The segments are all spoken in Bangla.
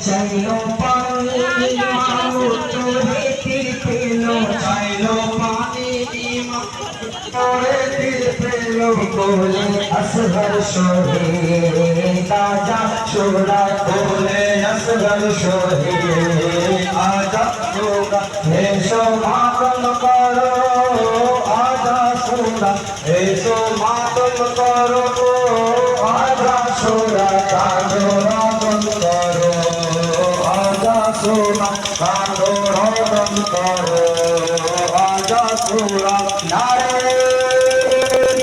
চাইলো পানি মানুষ তোরে তীর পেলো চাইলো পানি তোরে তীর পেলো বলে আসগর শহীদ আজা শোরা বলে আসগর শহীদ আজা শোরা এসো মাতম করো আজা শোরা এসো মাতম করো আজা শোরা কাঁদো রদন করো আজা শোরা কাঁদো রদন করো আজা শোরা নারে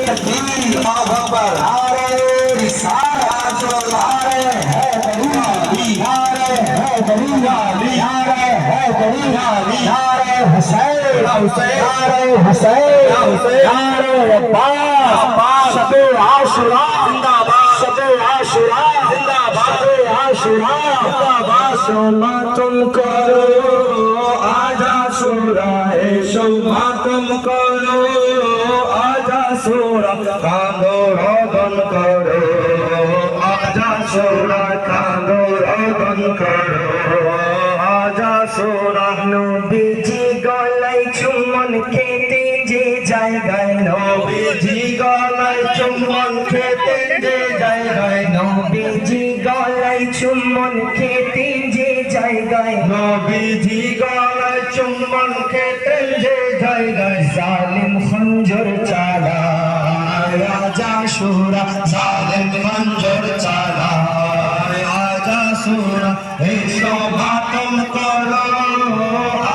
तकबीर अल्लाहु अकबर नारे रिसालत नारे हैदरी नारे हैदरी नारे हैदरी नारे हुसैन नारे हुसैन नारे अब्बास शबे आशुरा जिंदाबाद शबे आशुरा जिंदाबाद शबे आशुरा जिंदाबाद सोना तुम करो आजा सुरा ऐशो मातम करो आजा सुरा कांदो रोदन करो आजा सुरा कांदो रोदन करो आजा सुरा नबीजी गलाय चुम्बन खेते जे জায়গায় নবীজি গলায় চুম্বন খেতে যে জায়গায় নবীজি গলায় চুম্বন খেতে যে জায়গায় নবীজি গলায় চুম্বন খেতে যে জায়গায় জালিম খঞ্জর চালায় আজা শুরা জালিম খঞ্জর চালায় আজা শুরা এসো মাতম করো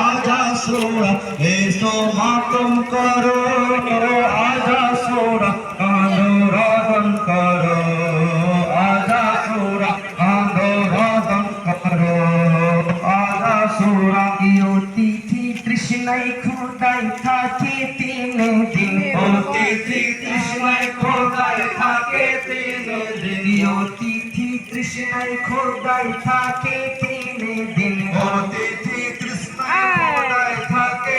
আজা শুরা এসো মাতম করো আজা শুরা কাঁদো রদন করো আজা শুরা কাঁদো রদন করো আজা শুরা ইয়ো তিথি তৃষ্ণায় খোদায় থাকে 3 দিন ও তিথি তৃষ্ণায় খোদায় থাকে 3 দিন ইয়ো তিথি তৃষ্ণায় খোদায় থাকে 3 দিন ও তিথি তৃষ্ণায় খোদায় থাকে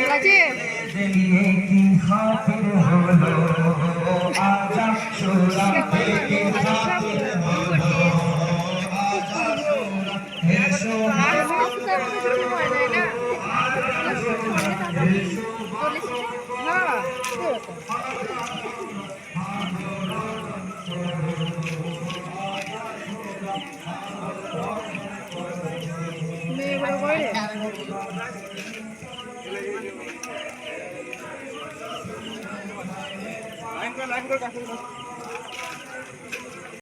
दिलिए की खातिर होलो आजा शोरा की खातिर होलो आजा शोरा हे शो लाइन कर